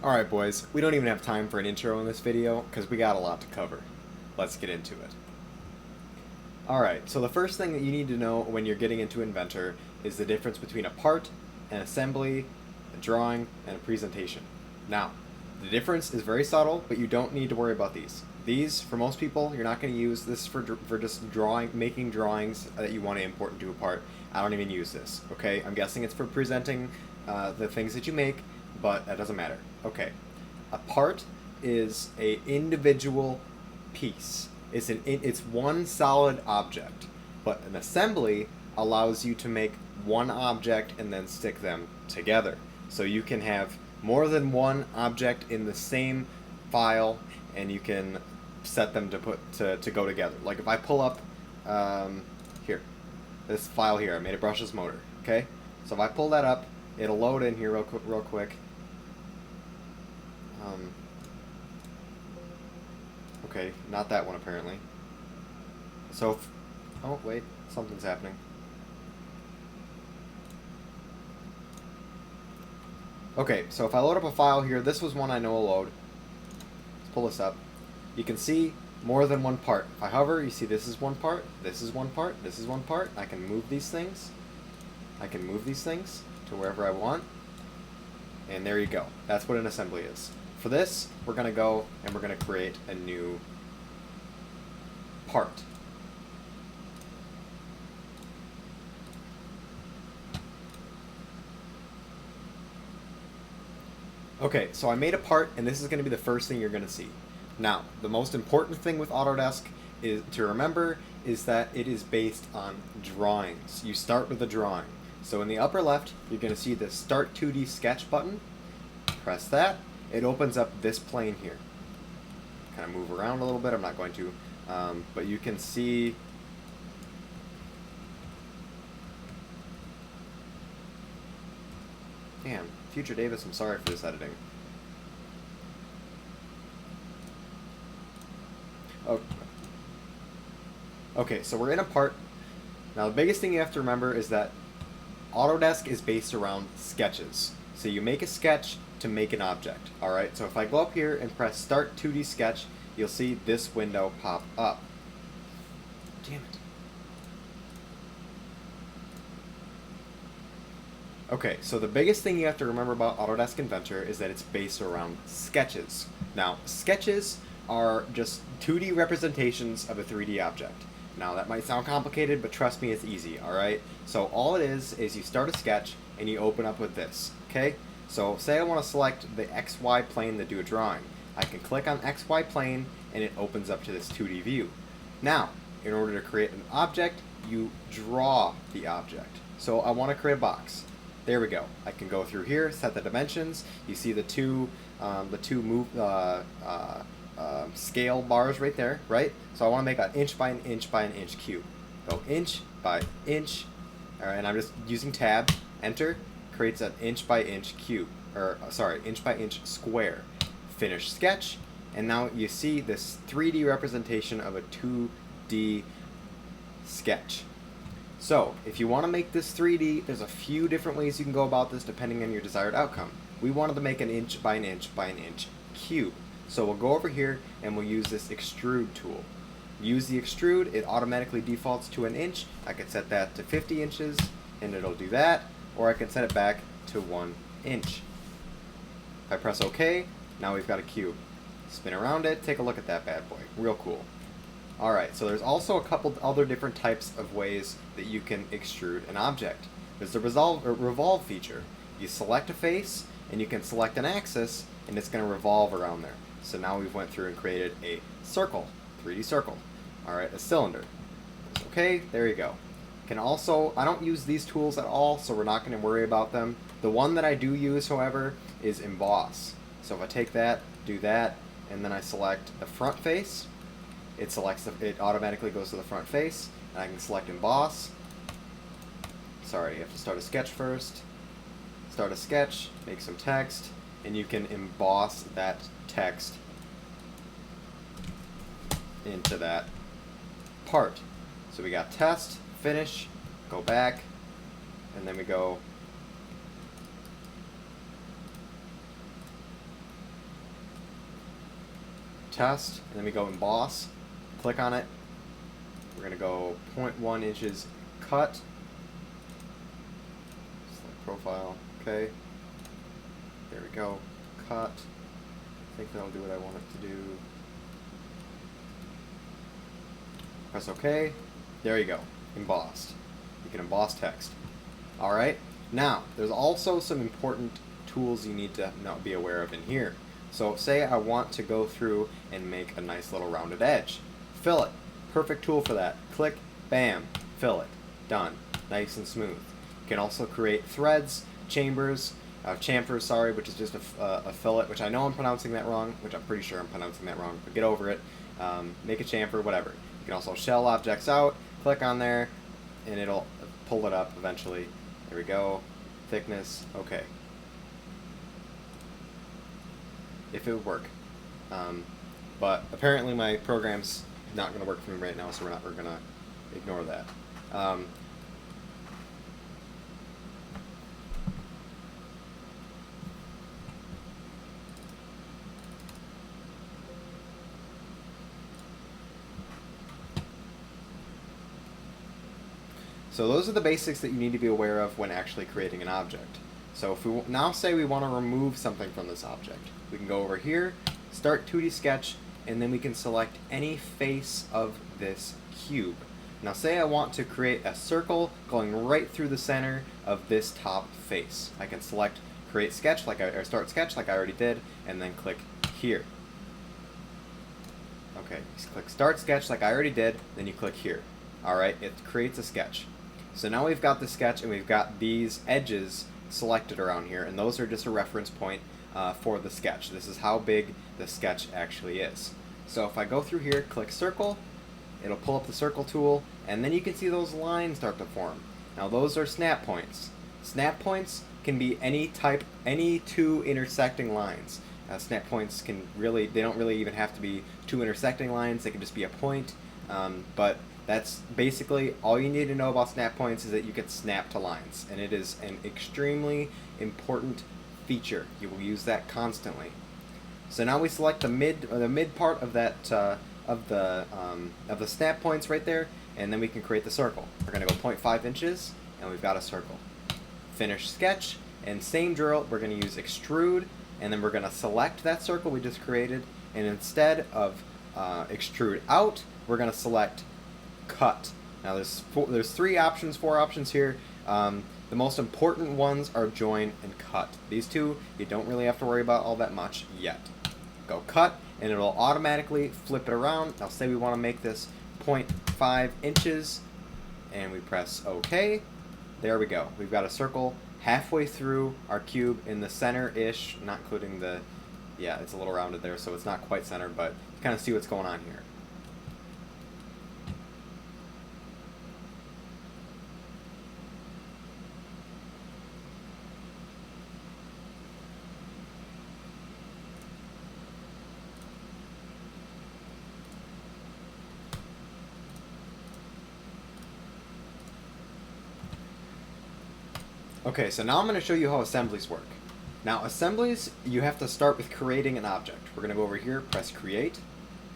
Alright boys, we don't even have time for an intro in this video because we got a lot to cover. Let's get into it. Alright, so the first thing that you need to know when you're getting into Inventor is the difference between a part, an assembly, a drawing, and a presentation. Now, the difference is very subtle, but you don't need to worry about these. These, for most people, you're not going to use this for just making drawings that you want to import into a part. I don't even use this, okay? I'm guessing it's for presenting the things that you make, but that doesn't matter. Okay, a part is a individual piece. It's one solid object, but an assembly allows you to make one object and then stick them together. So you can have more than one object in the same file, and you can set them to go together. Like if I pull up here, this file here, I made a brushless motor. Okay, so if I pull that up, it'll load in here real quick. Okay, not that one apparently. So, oh wait, something's happening. Okay, so if I load up a file here, this was one I know will load. Let's pull this up. You can see more than one part. If I hover, you see this is one part, this is one part, this is one part. I can move these things. I can move these things to wherever I want. And there you go. That's what an assembly is. For this, we're going to go and we're going to create a new part. Okay, so I made a part, and this is going to be the first thing you're going to see. Now, the most important thing with Autodesk is to remember is that it is based on drawings. You start with a drawing. So in the upper left, you're going to see the Start 2D Sketch button. Press that. It opens up this plane here. Kind of move around a little bit. I'm not going to, but you can see. Damn, Future Davis, I'm sorry for this editing. Oh. Okay, so we're in a part. Now the biggest thing you have to remember is that Autodesk is based around sketches. So you make a sketch to make an object. Alright, so if I go up here and press Start 2D Sketch, you'll see this window pop up. Damn it. Okay, so the biggest thing you have to remember about Autodesk Inventor is that it's based around sketches. Now, sketches are just 2D representations of a 3D object. Now, that might sound complicated, but trust me, it's easy, alright? So all it is you start a sketch and you open up with this, okay? So say I want to select the XY plane to do a drawing. I can click on XY plane and it opens up to this 2D view. Now, in order to create an object, you draw the object. So I want to create a box. There we go. I can go through here, set the dimensions. You see the two scale bars right there, right? So I want to make an inch by an inch by an inch cube. Go inch by inch, and I'm just using tab, enter, creates an inch by inch cube, or sorry, inch by inch square. Finish sketch, and now you see this 3D representation of a 2D sketch. So, if you want to make this 3D, there's a few different ways you can go about this depending on your desired outcome. We wanted to make an inch by an inch by an inch cube. So we'll go over here and we'll use this extrude tool. Use the extrude, it automatically defaults to an inch. I could set that to 50 inches and it'll do that, or I can set it back to 1 inch. If I press OK, now we've got a cube. Spin around it, take a look at that bad boy. Real cool. Alright, so there's also a couple other different types of ways that you can extrude an object. There's the revolve feature. You select a face, and you can select an axis, and it's going to revolve around there. So now we've went through and created a circle, 3D circle. Alright, a cylinder. Okay, there you go. Can also, I don't use these tools at all, so we're not going to worry about them. The one that I do use, however, is emboss. So if I take that, do that, and then I select the front face, it automatically goes to the front face, and I can select emboss. Sorry, you have to start a sketch first. Start a sketch, make some text, and you can emboss that text into that part. So we got test, finish, go back, and then we go test, and then we go emboss, click on it. We're going to go 0.1 inches cut. Select profile, okay. There we go, cut. I think that'll do what I want it to do. Press OK. There you go, embossed. You can emboss text. Alright, now there's also some important tools you need to be aware of in here. So say I want to go through and make a nice little rounded edge. Fillet, perfect tool for that. Click, bam, fillet, done, nice and smooth. You can also create threads, chambers, chamfers, sorry, which is just a fillet, which I know I'm pronouncing that wrong, which I'm pretty sure I'm pronouncing that wrong, but get over it. Make a chamfer, whatever. You can also shell objects out, click on there, and it'll pull it up eventually. There we go, thickness, okay. If it would work. But apparently my program's not going to work for me right now, so we're going to ignore that. So those are the basics that you need to be aware of when actually creating an object. So if we now say we want to remove something from this object, we can go over here, start 2D sketch, and then we can select any face of this cube. Now say I want to create a circle going right through the center of this top face. I can select create sketch or start sketch like I already did, and then click here. Okay, click start sketch like I already did, then you click here. Alright, it creates a sketch. So now we've got the sketch and we've got these edges selected around here, and those are just a reference point for the sketch. This is how big the sketch actually is. So if I go through here, click circle, it'll pull up the circle tool, and then you can see those lines start to form. Now those are snap points. Snap points can be any two intersecting lines. Snap points they don't really even have to be two intersecting lines, they can just be a point, but that's basically all you need to know about snap points, is that you can snap to lines, and it is an extremely important feature. You will use that constantly. So now we select the mid part of that of the snap points right there, and then we can create the circle. We're going to go 0.5 inches, and we've got a circle. Finish sketch, and same drill. We're going to use extrude, and then we're going to select that circle we just created, and instead of extrude out, we're going to select cut. Now there's four options here. The most important ones are join and cut. These two you don't really have to worry about all that much yet. Go cut, and it'll automatically flip it around. Now say we want to make this 0.5 inches, and we press OK. There we go. We've got a circle halfway through our cube in the center-ish, not including the, yeah, it's a little rounded there, so it's not quite centered, but you kind of see what's going on here. Okay, so now I'm going to show you how assemblies work. Now assemblies, you have to start with creating an object. We're going to go over here, press create.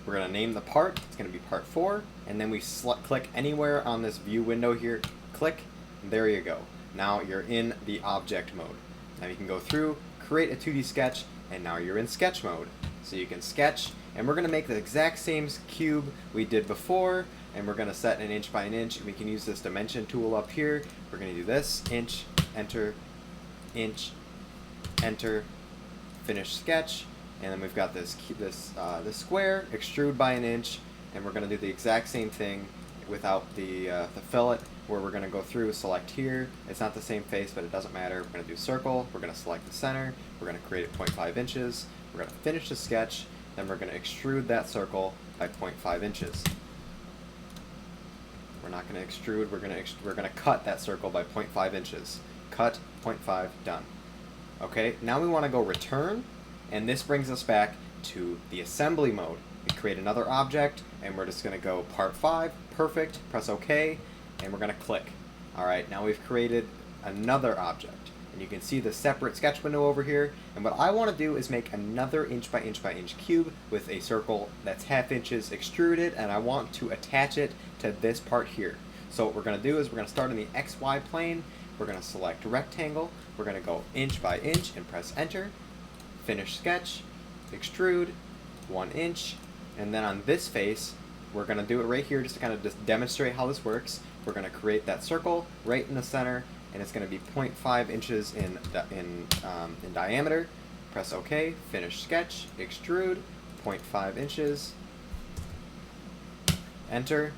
We're going to name the part. It's going to be part 4. And then we click anywhere on this view window here. Click, and there you go. Now you're in the object mode. Now you can go through, create a 2D sketch, and now you're in sketch mode. So you can sketch, and we're going to make the exact same cube we did before, and we're going to set an inch by an inch. We can use this dimension tool up here. We're going to do this, inch, enter, inch, enter, finish sketch, and then we've got this square, extrude by an inch, and we're going to do the exact same thing without the fillet, where we're going to go through, select here. It's not the same face, but it doesn't matter. We're going to do circle, we're going to select the center, we're going to create it 0.5 inches, we're going to finish the sketch, then we're going to extrude that circle by 0.5 inches. We're not going to extrude, we're going to cut that circle by 0.5 inches. Cut, 0.5, done. Okay, now we want to go return, and this brings us back to the assembly mode. We create another object, and we're just going to go part 5, perfect, press OK, and we're going to click. Alright, now we've created another object. and you can see the separate sketch window over here. And what I want to do is make another inch by inch cube with a circle that's 1/2 inches extruded, and I want to attach it to this part here. So what we're going to do is we're going to start in the XY plane. We're going to select rectangle. We're going to go inch by inch and press enter. Finish sketch, extrude, 1 inch, and then on this face, we're going to do it right here just to kind of just demonstrate how this works. We're going to create that circle right in the center, and it's going to be 0.5 inches in diameter. Press OK, finish sketch, extrude, 0.5 inches, enter,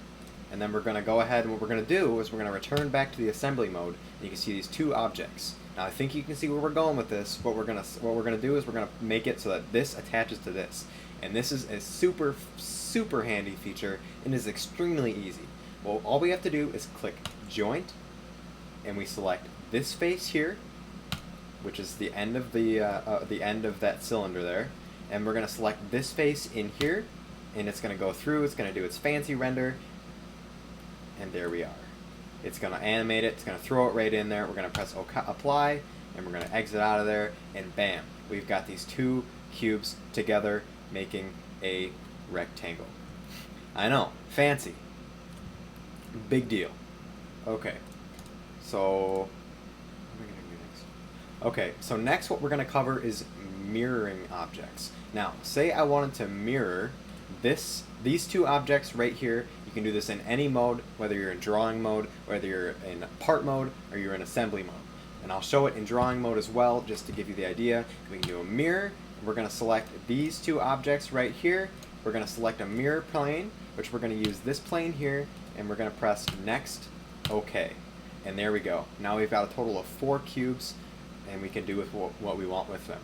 and then we're going to go ahead, and what we're going to do is we're going to return back to the assembly mode, and you can see these two objects. Now I think you can see where we're going with this. What we're going to do is we're going to make it so that this attaches to this, and this is a super handy feature and is extremely easy. Well, all we have to do is click joint, and we select this face here, which is the end of the end of that cylinder there, and we're going to select this face in here, and it's going to go through. It's going to do its fancy render, and there we are. It's going to animate it. It's going to throw it right in there. We're going to press apply, and we're going to exit out of there, and bam, we've got these two cubes together making a rectangle. I know, fancy. Big deal. Okay, so what am I going to do next? Okay, so next what we're going to cover is mirroring objects. Now, say I wanted to mirror these two objects right here. You can do this in any mode, whether you're in drawing mode, whether you're in part mode, or you're in assembly mode. And I'll show it in drawing mode as well, just to give you the idea. We can do a mirror. We're going to select these two objects right here. We're going to select a mirror plane, which we're going to use this plane here, and we're going to press next, OK. And there we go. Now we've got a total of 4 cubes, and we can do with what we want with them.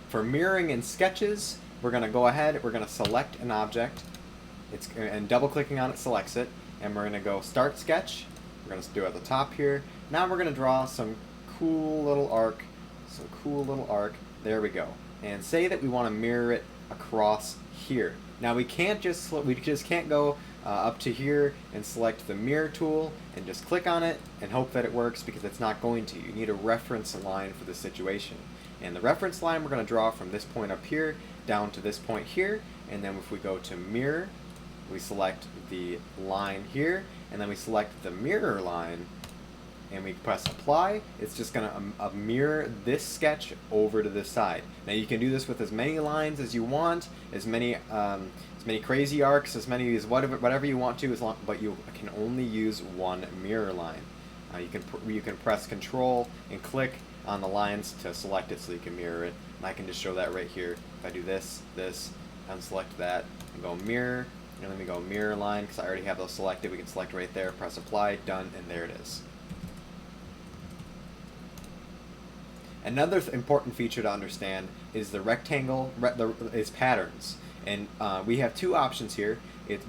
For mirroring in sketches, we're going to go ahead, we're going to select an object, and double-clicking on it selects it, and we're going to go Start Sketch. We're going to do it at the top here. Now we're going to draw some cool little arc, There we go. And say that we want to mirror it across here. Now we just can't go up to here and select the mirror tool and just click on it and hope that it works, because it's not going to. You need a reference line for the situation. And the reference line we're going to draw from this point up here down to this point here, and then if we go to mirror, we select the line here, and then we select the mirror line, and we press apply. It's just going to mirror this sketch over to this side. Now you can do this with as many lines as you want, as many crazy arcs, as many as whatever you want to, but you can only use one mirror line. You can press Control and click on the lines to select it so you can mirror it. And I can just show that right here. If I do this, unselect that, and go mirror, and let me go mirror line, because I already have those selected. We can select right there, press apply, done, and there it is. Another important feature to understand is the rectangle, is patterns. And we have two options here.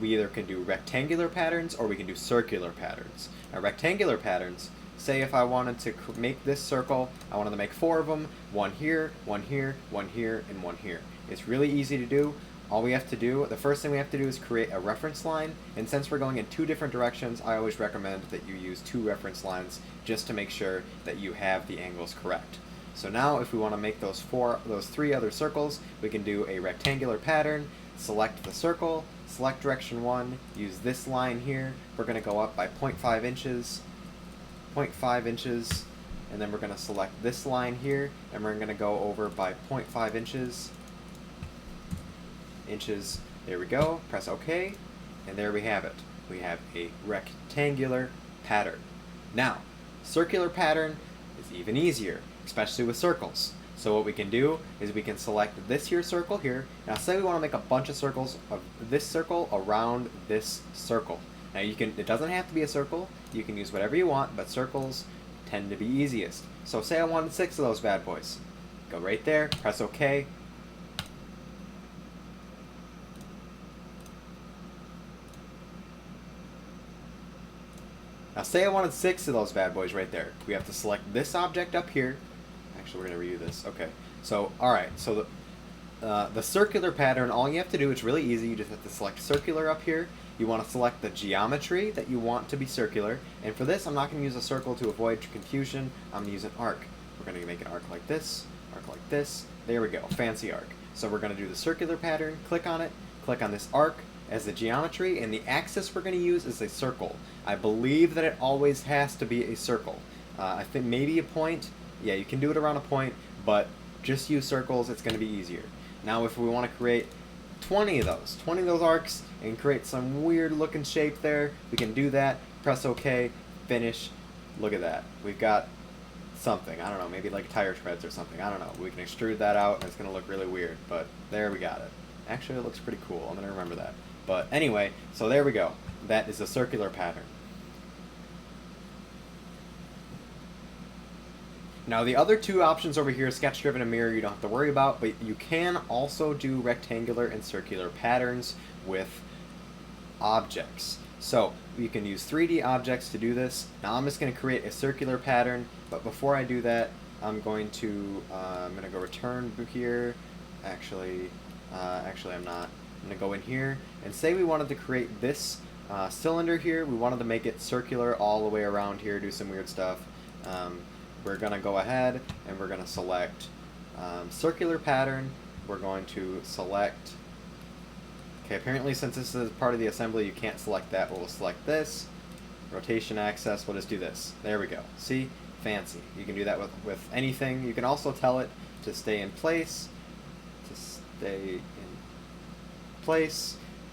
We either can do rectangular patterns or we can do circular patterns. Now, rectangular patterns, say if I wanted to make this circle, I wanted to make 4 of them, one here, one here, one here, and one here. It's really easy to do. All we have to do, the first thing we have to do is create a reference line, and since we're going in 2 different directions, I always recommend that you use 2 reference lines just to make sure that you have the angles correct. So now if we want to make those 3 other circles, we can do a rectangular pattern, select the circle, select direction 1, use this line here. We're going to go up by 0.5 inches, 0.5 inches, and then we're going to select this line here, and we're going to go over by 0.5 inches. There we go. Press OK, and there we have it. We have a rectangular pattern. Now, circular pattern is even easier, especially with circles. So what we can do is we can select this here circle here. Now say we want to make a bunch of circles of this circle around this circle. Now it doesn't have to be a circle, you can use whatever you want, but circles tend to be easiest. So say I wanted 6 of those bad boys. Go right there, press OK. Now say I wanted 6 of those bad boys right there. We have to select this object up here. Actually, we're going to redo this. Okay. So, alright. So the circular pattern, all you have to do, it's really easy. You just have to select circular up here. You want to select the geometry that you want to be circular. And for this, I'm not going to use a circle to avoid confusion. I'm going to use an arc. We're going to make an arc like this, arc like this. There we go, fancy arc. So we're going to do the circular pattern, click on it, click on this arc as the geometry, and the axis we're going to use is a circle. I believe that it always has to be a circle. I think maybe a point. Yeah, you can do it around a point, but just use circles, it's going to be easier. Now if we want to create 20 of those arcs and create some weird looking shape there, we can do that. Press OK, finish. Look at that. We've got something. I don't know, maybe like tire treads or something. I don't know. We can extrude that out and it's going to look really weird, but there we got it. Actually, it looks pretty cool. I'm going to remember that. But anyway, so there we go. That is a circular pattern. Now the other two options over here, sketch driven and mirror, you don't have to worry about, but you can also do rectangular and circular patterns with objects. So you can use 3D objects to do this. Now I'm just going to create a circular pattern, but before I do that, I'm going to go return here. Actually I'm not. I'm going to go in here and say we wanted to create this cylinder here. We wanted to make it circular all the way around here, do some weird stuff. We're going to go ahead and we're going to select circular pattern. We're going to select, okay, apparently since this is part of the assembly you can't select that, but we'll select this. Rotation axis, we'll just do this. There we go. See? Fancy. You can do that with anything. You can also tell it to stay in place,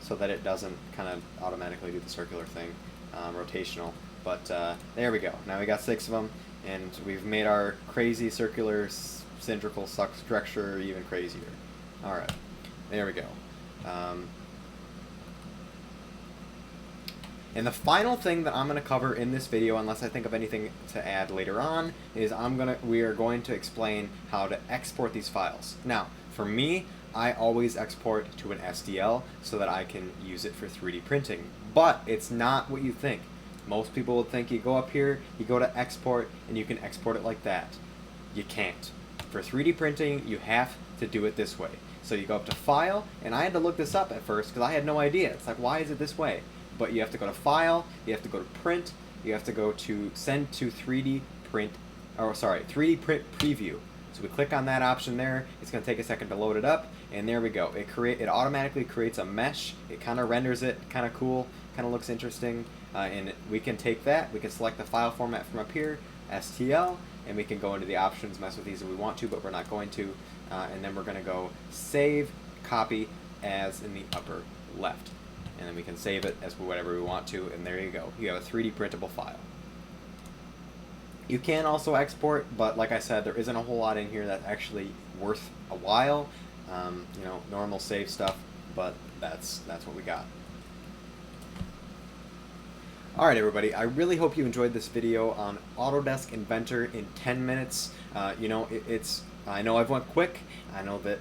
so that it doesn't kind of automatically do the circular thing, rotational. But there we go. Now we got 6 of them. And we've made our crazy circular cylindrical structure even crazier. Alright, there we go. And the final thing that I'm going to cover in this video, unless I think of anything to add later on, is we are going to explain how to export these files. Now, for me, I always export to an STL so that I can use it for 3D printing. But it's not what you think. Most people would think you go up here, you go to export, and you can export it like that. You can't. For 3D printing, you have to do it this way. So you go up to File, and I had to look this up at first because I had no idea. It's like, why is it this way? But you have to go to File, you have to go to Print, you have to go to Send to 3D Print, 3D Print Preview. So we click on that option there. It's going to take a second to load it up, and there we go. It automatically creates a mesh. It kind of renders it kind of cool, kind of looks interesting. And we can take that, we can select the file format from up here, STL, and we can go into the options, mess with these if we want to, but we're not going to. And then we're going to go Save, Copy as in the upper left. And then we can save it as whatever we want to, and there you go. You have a 3D printable file. You can also export, but like I said, there isn't a whole lot in here that's actually worth a while. You know, normal save stuff, but that's what we got. Alright everybody, I really hope you enjoyed this video on Autodesk Inventor in 10 minutes. You know, I know I've went quick, I know that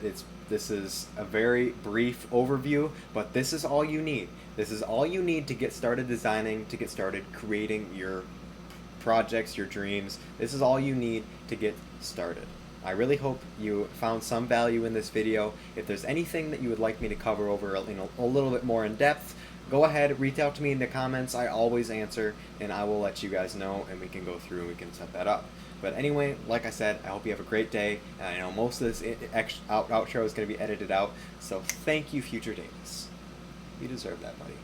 this is a very brief overview, but this is all you need. This is all you need to get started designing, to get started creating your projects, your dreams. This is all you need to get started. I really hope you found some value in this video. If there's anything that you would like me to cover over a little bit more in depth, go ahead, reach out to me in the comments. I always answer, and I will let you guys know, and we can go through and we can set that up. But anyway, like I said, I hope you have a great day. I know most of this outro is going to be edited out, so thank you, Future Davis. You deserve that, buddy.